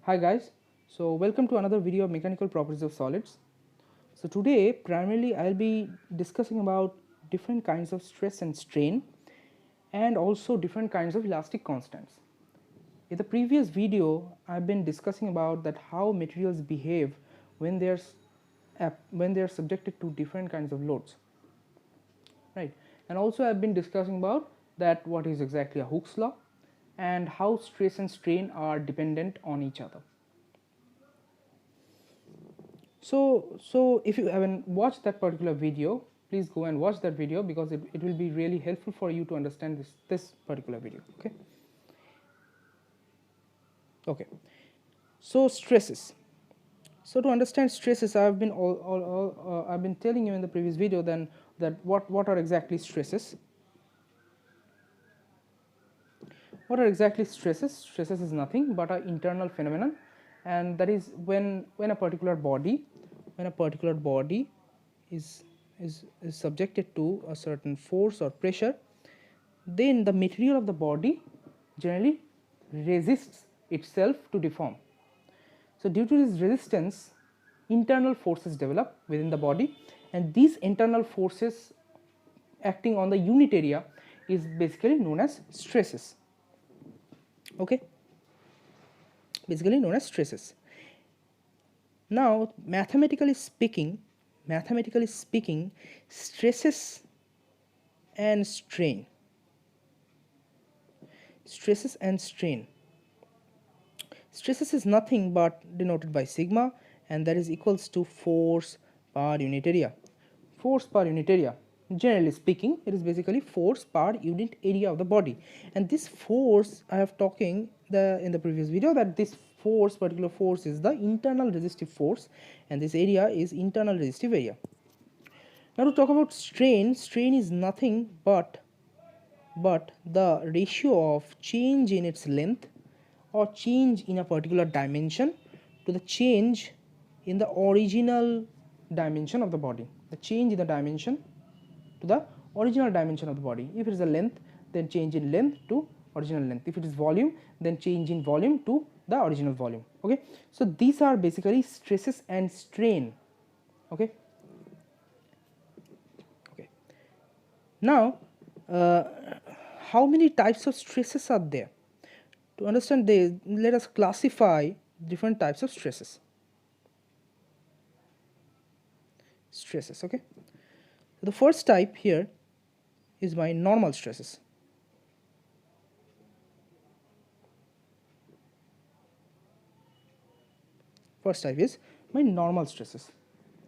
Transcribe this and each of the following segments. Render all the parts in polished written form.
Hi guys, so welcome to another video of mechanical properties of solids. So today primarily I will be discussing about different kinds of stress and strain and also different kinds of elastic constants. In the previous video I have been discussing about that how materials behave when they are subjected to different kinds of loads, right? And also I have been discussing about that what is exactly a Hooke's law and how stress and strain are dependent on each other. So if you haven't watched that particular video, please go and watch that video because it will be really helpful for you to understand this particular video. Okay. So stresses. So to understand stresses, I've been I've been telling you in the previous video then that what are exactly stresses. What are exactly stresses? Stresses is nothing but an internal phenomenon, and that is when a particular body is subjected to a certain force or pressure, then the material of the body generally resists itself to deform. So due to this resistance, internal forces develop within the body, and these internal forces acting on the unit area is basically known as stresses. Okay, basically known as stresses. Now mathematically speaking, stresses and strain stresses is nothing but denoted by sigma, and that is equals to force per unit area. Force per unit area, generally speaking, it is basically force per unit area of the body. And this force I have talking in the previous video that this particular force is the internal resistive force, and this area is internal resistive area. Now to talk about strain is nothing but the ratio of change in its length or change in a particular dimension to the change in the original dimension of the body. The change in the dimension to the original dimension of the body. If it is a length, then change in length to original length. If it is volume, then change in volume to the original volume. Okay, so these are basically stresses and strain. Okay. Now how many types of stresses are there? To understand this, let us classify different types of stresses. Okay. So the first type here is my normal stresses. First type is my normal stresses.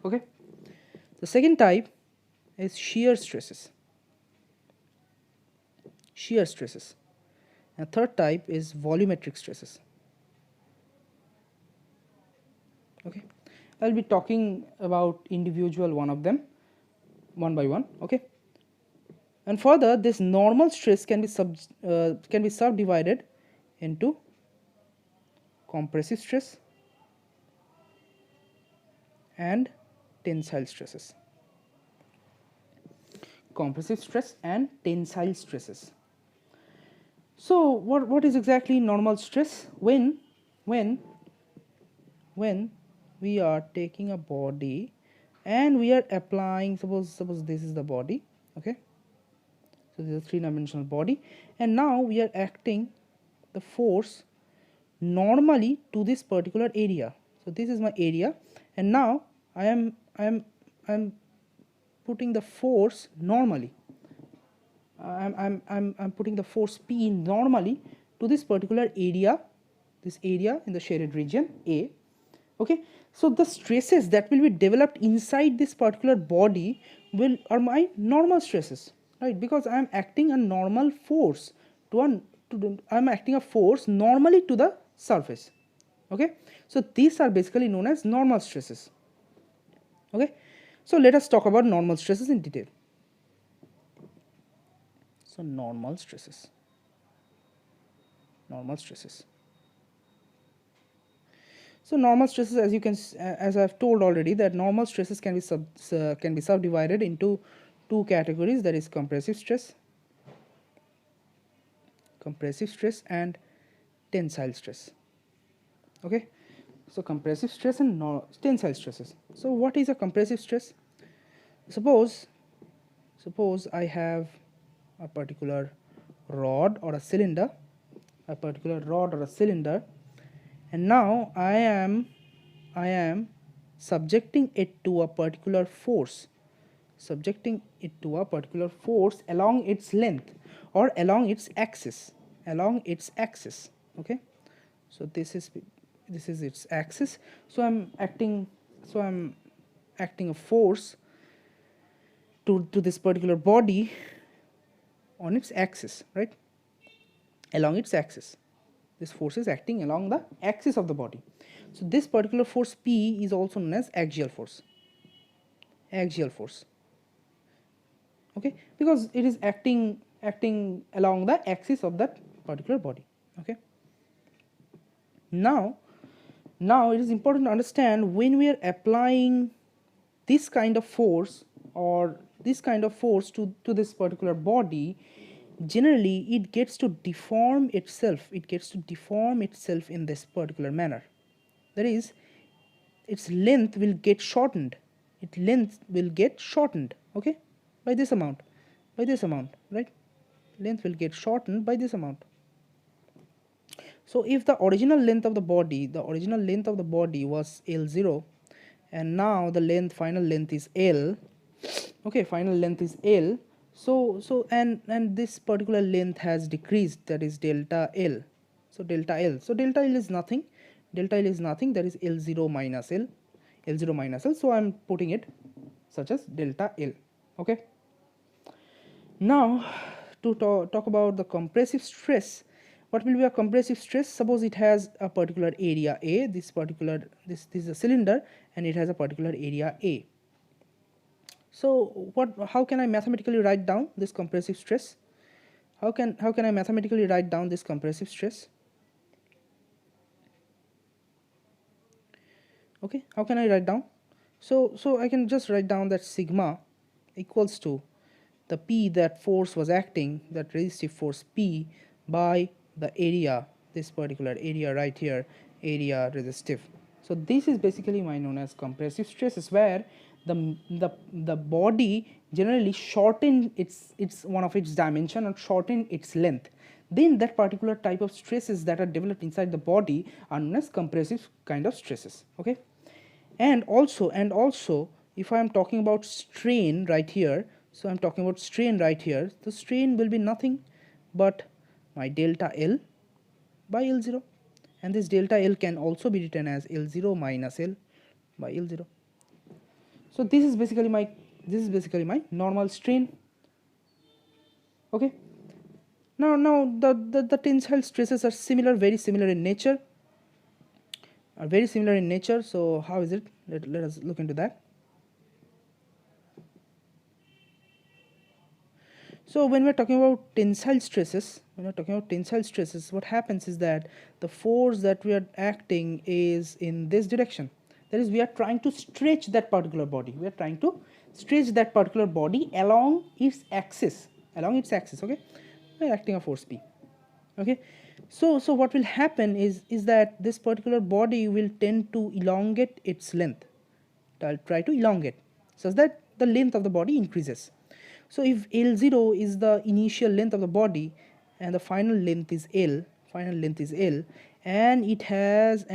Okay. The second type is shear stresses. And third type is volumetric stresses. Okay, I'll be talking about individual one of them one by one. Okay, and further this normal stress can be subdivided into compressive stress and tensile stresses. Compressive stress and tensile stresses. So what is exactly normal stress? When we are taking a body and we are applying, suppose this is the body. Okay, so this is a three-dimensional body, and now we are acting the force normally to this particular area. So this is my area, and now I am putting the force normally. I'm putting the force P normally to this particular area, in the shaded region A. Okay, so the stresses that will be developed inside this particular body are my normal stresses, right? Because I am acting a normal force I'm acting a force normally to the surface. Okay, so these are basically known as normal stresses. Okay, so let us talk about normal stresses in detail. So normal stresses. So normal stresses, as I've told already, that normal stresses can be subdivided into two categories, that is compressive stress and tensile stress. Okay, so compressive stress and tensile stresses. So what is a compressive stress? Suppose I have a particular rod or a cylinder, and now I am subjecting it to a particular force, along its length or along its axis, okay. So this is its axis. So I'm acting a force to this particular body on its axis, right, along its axis. This force is acting along the axis of the body. So this particular force P is also known as axial force, okay, because it is acting along the axis of that particular body, okay. Now it is important to understand, when we are applying this kind of force or this kind of force to this particular body, generally it gets to deform itself in this particular manner. That is, its length will get shortened, okay, by this amount, right, length will get shortened by this amount. So if the original length of the body was L0, and now the final length is L, okay, and this particular length has decreased, that is delta L. So delta L is nothing, that is L0 minus L, so I'm putting it such as delta L, okay. Now to talk about the compressive stress. What will be a compressive stress? Suppose it has a particular area A, this is a cylinder, and it has a particular area A. So how can I mathematically write down this compressive stress? How can I mathematically write down this compressive stress? Okay, how can I write down? So I can just write down that sigma equals to the P, that force was acting, that resistive force P, by the area, this particular area right here, area resistive. So this is basically known as compressive stresses, where the body generally shorten its one of its dimension or shorten its length. Then that particular type of stresses that are developed inside the body are known as compressive kind of stresses, okay. And also if I am talking about strain right here, so I'm talking about strain right here, the strain will be nothing but my delta L by L0, and this delta L can also be written as L0 minus L by L0. So this is basically my normal strain, okay. Now the tensile stresses are very similar in nature, so how is it? Let us look into that. So when we're talking about tensile stresses, what happens is that the force that we are acting is in this direction. That is, we are trying to stretch that particular body. Along its axis, okay. We are acting a force P, okay. So what will happen is that this particular body will tend to elongate its length. I'll try to elongate such that the length of the body increases. So if L0 is the initial length of the body and the final length is L, and it has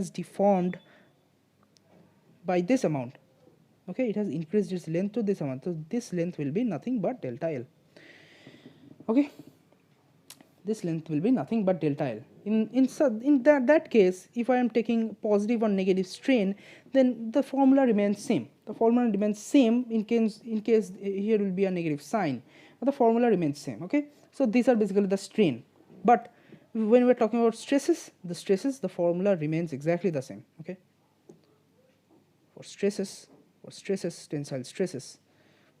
deformed by this amount, okay, it has increased its length to this amount, so this length will be nothing but delta L, okay. This length will be nothing but delta L. In that case, if I am taking positive or negative strain, then the formula remains same. In case here will be a negative sign, but the formula remains same, okay. So these are basically the strain, but when we are talking about stresses, the formula remains exactly the same, okay. For tensile stresses,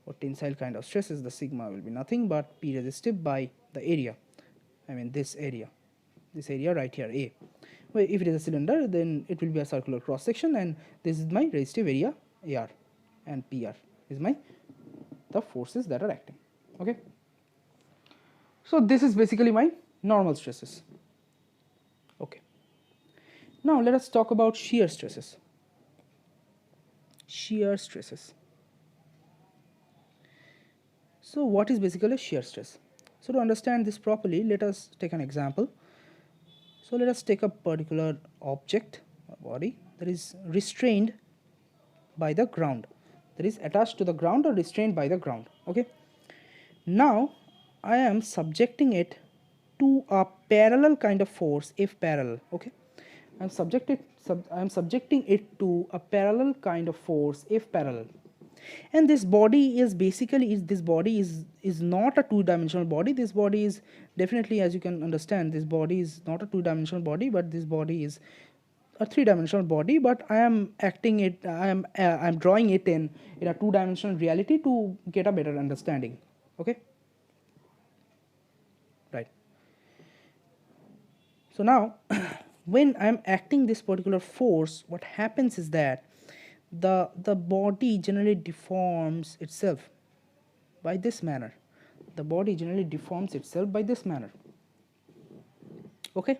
or tensile kind of stresses, the sigma will be nothing but P resistive by the area, this area right here, A. Well, if it is a cylinder, then it will be a circular cross section, and this is my resistive area AR, and PR is the forces that are acting, okay. So this is basically my normal stresses, okay. Now let us talk about shear stresses. Shear stresses. So what is basically shear stress? So to understand this properly, let us take an example. So let us take a particular object or body that is restrained by the ground, that is attached to the ground or restrained by the ground. Okay. Now I am subjecting it to a parallel kind of force if parallel. Okay. I am subjecting it to a parallel kind of force if parallel. And this body is basically is not a two-dimensional body. This body is definitely, as you can understand, this body is not a two-dimensional body, but this body is a three-dimensional body, but I am drawing it in a two-dimensional reality to get a better understanding. Okay, right. So now when I am acting this particular force, what happens is that the body generally deforms itself by this manner. The body generally deforms itself by this manner. Okay,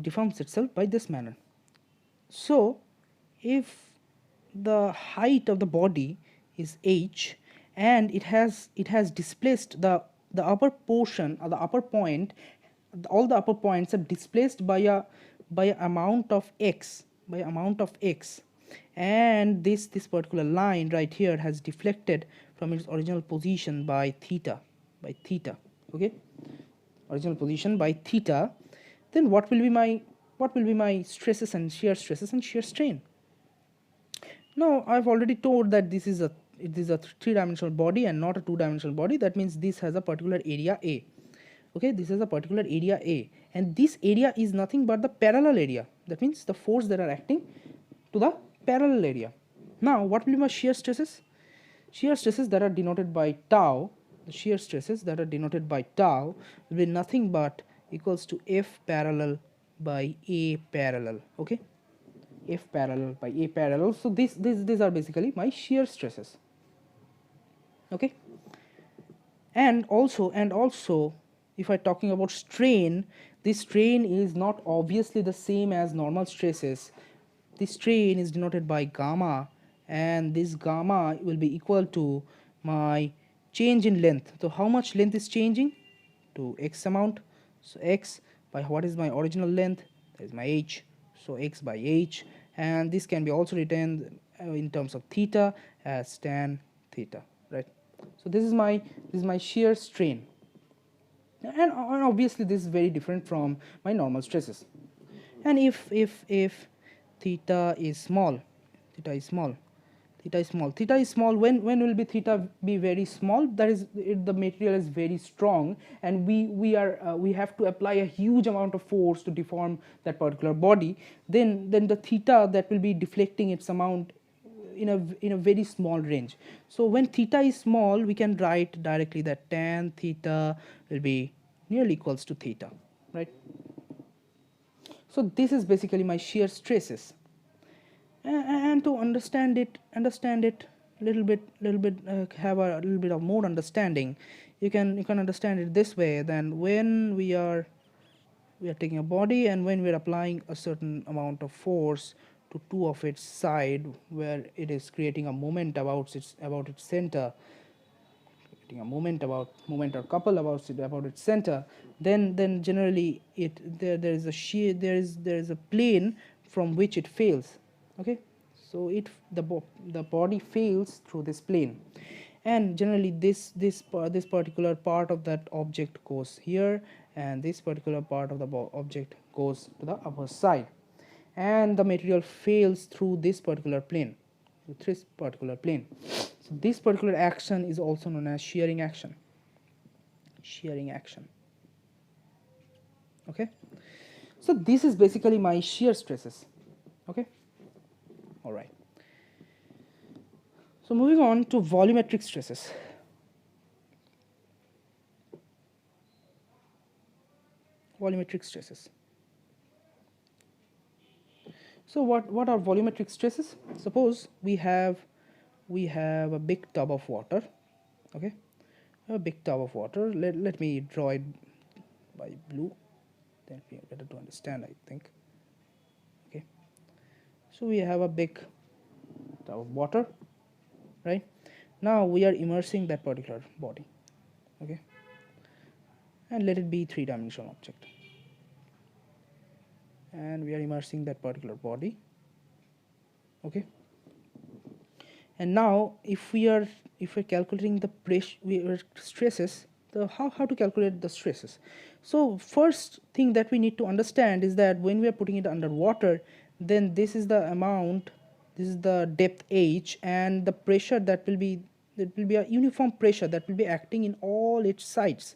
deforms itself by this manner. So if the height of the body is h and it has displaced the upper portion or the upper point, all the upper points are displaced by a amount of x, and this particular line right here has deflected from its original position by theta, okay, original position by theta. Then what will be my stresses and shear strain? Now I've already told that this is a three-dimensional body and not a two-dimensional body. That means this has a particular area A. Okay, this is a particular area A, and this area is nothing but the parallel area. That means the force that are acting to the parallel area. Now what will be my shear stresses? Shear stresses that are denoted by tau, the shear stresses that are denoted by tau will be nothing but equals to F parallel by A parallel. Okay, F parallel by A parallel. So these are basically my shear stresses. Okay, and also if I talking about strain, this strain is not obviously the same as normal stresses. This strain is denoted by gamma, and this gamma will be equal to my change in length. So how much length is changing? To x amount. So x by what is my original length, that is my h, so x by h, and this can be also written in terms of theta as tan theta, right? So this is my shear strain, and obviously this is very different from my normal stresses. And if theta is small, when will be theta be very small? That is, the material is very strong and we have to apply a huge amount of force to deform that particular body. Then the theta that will be deflecting its amount in a very small range. So when theta is small, we can write directly that tan theta will be nearly equals to theta, right? So this is basically my shear stresses. And to understand it little bit have a little bit of more understanding, you can understand it this way. Then when we are taking a body and when we are applying a certain amount of force to two of its side, where it is creating a moment about its center, creating a moment or couple about its center, then generally there is a shear, there is a plane from which it fails. Okay, so the body fails through this plane, and generally this particular part of that object goes here, and this particular part of the object goes to the upper side, and the material fails through this particular plane, so this particular action is also known as shearing action. Okay, so this is basically my shear stresses. Okay, all right. So moving on to volumetric stresses. So what are volumetric stresses? Suppose we have a big tub of water. Okay, a big tub of water. Let me draw it by blue, then we are better to understand, I think. So we have a big tub of water, right? Now we are immersing that particular body, okay, and let it be three-dimensional object, and we are immersing that particular body, okay. And now if we're calculating the pressure, we are stresses, the how to calculate the stresses. So first thing that we need to understand is that when we are putting it underwater, then this is the amount, this is the depth h, and the pressure that will be, that will be a uniform pressure that will be acting in all its sides,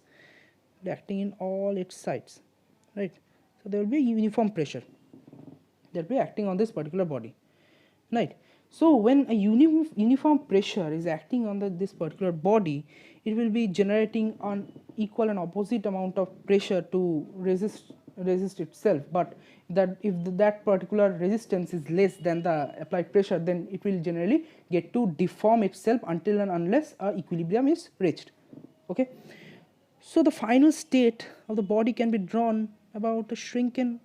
right? So there will be a uniform pressure that will be acting on this particular body, right? So when a uniform pressure is acting on this particular body, it will be generating an equal and opposite amount of pressure to resist itself. But that if that particular resistance is less than the applied pressure, then it will generally get to deform itself until and unless a equilibrium is reached, okay. So the final state of the body can be drawn about a shrunken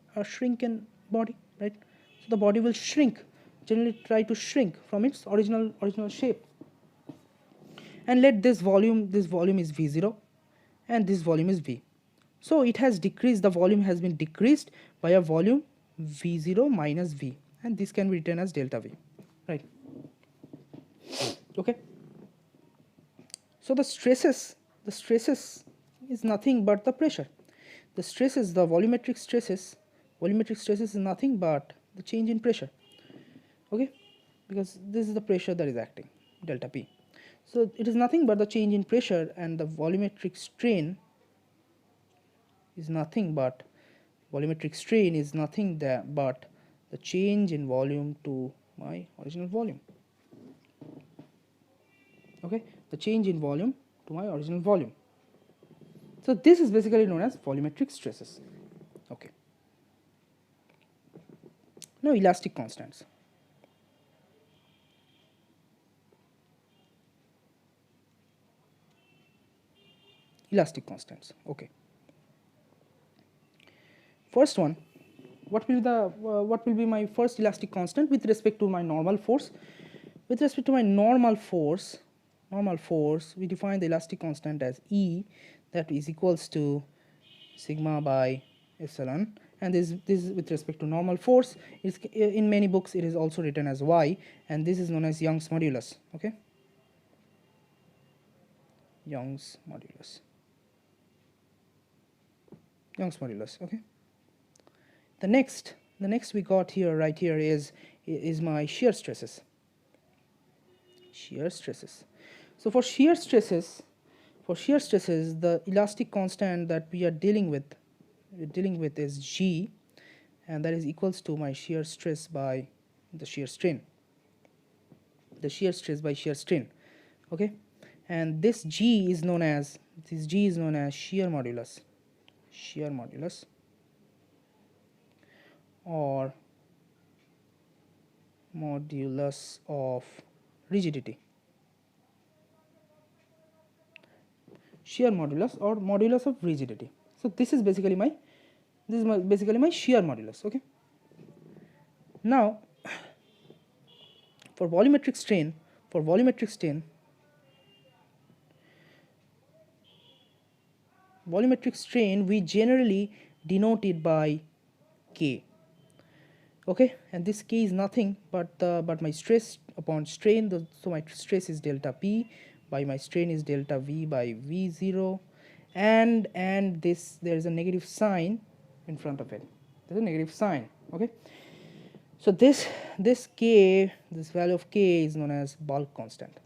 body, right? So the body will shrink, generally try to shrink from its original shape. And let this volume is V0 and this volume is V. So it has decreased, the volume has been decreased by a volume V0 minus V, and this can be written as delta V, right? Okay. So the stresses is nothing but the pressure. The stresses, the volumetric stresses is nothing but the change in pressure, okay, because this is the pressure that is acting, delta P. So it is nothing but the change in pressure, and the volumetric strain is nothing but but the change in volume to my original volume, okay, the change in volume to my original volume. So this is basically known as volumetric stresses, okay. Now elastic constants. Okay. First one, what will be my first elastic constant with respect to my normal force? With respect to my normal force, we define the elastic constant as E, that is equals to sigma by epsilon, and this is with respect to normal force. It's, in many books it is also written as Y, and this is known as Young's modulus, okay. Young's modulus, okay. The next we got here, right here, is my shear stresses. So for shear stresses, the elastic constant that we are dealing with is G, and that is equals to my shear stress by the shear strain. Okay, and this G is known as shear modulus, or modulus of rigidity. Shear modulus or modulus of rigidity. So this is basically my shear modulus, okay. Now for volumetric strain, we generally denote it by K, okay, and this K is nothing but my stress upon strain. So my stress is delta P by my strain is delta V by V0, and this, there is a negative sign in front of it. There's a negative sign, okay. So this K, this value of K is known as bulk constant.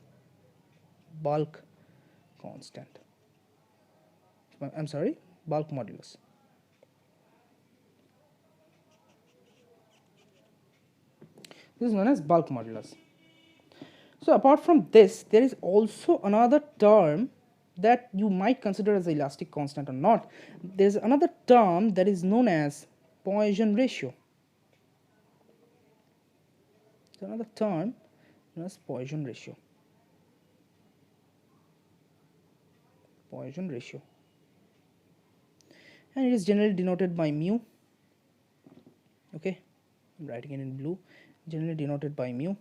I'm sorry, bulk modulus. This is known as bulk modulus. So apart from this, there is also another term that you might consider as the elastic constant or not. There is another term that is known as Poisson ratio. There's another term known as Poisson ratio. And it is generally denoted by mu. Okay, I'm writing it in blue. generally denoted by mu.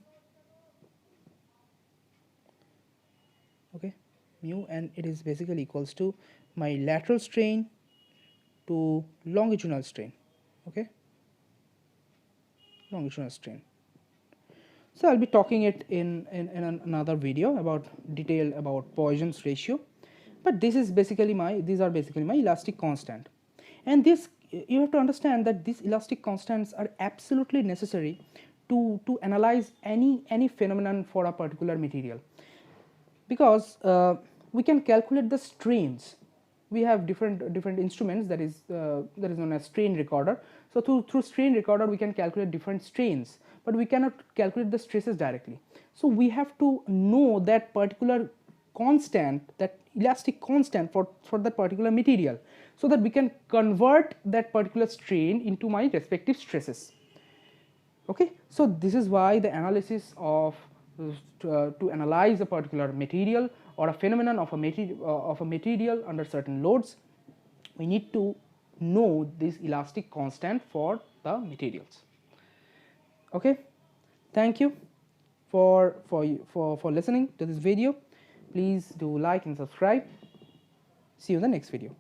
Okay, mu, and it is basically equals to my lateral strain to longitudinal strain. Okay, longitudinal strain. So I'll be talking it in another video about detail about Poisson's ratio, but this is basically these are basically my elastic constant, and this you have to understand that these elastic constants are absolutely necessary to analyze any phenomenon for a particular material, because we can calculate the strains. We have different instruments that is known as strain recorder. So through strain recorder we can calculate different strains, but we cannot calculate the stresses directly. So we have to know that particular constant, that elastic constant for that particular material, so that we can convert that particular strain into my respective stresses. Okay, so this is why the analysis of to analyze a particular material or a phenomenon of a material under certain loads, we need to know this elastic constant for the materials. Okay, thank you for listening to this video. Please do like and subscribe. See you in the next video.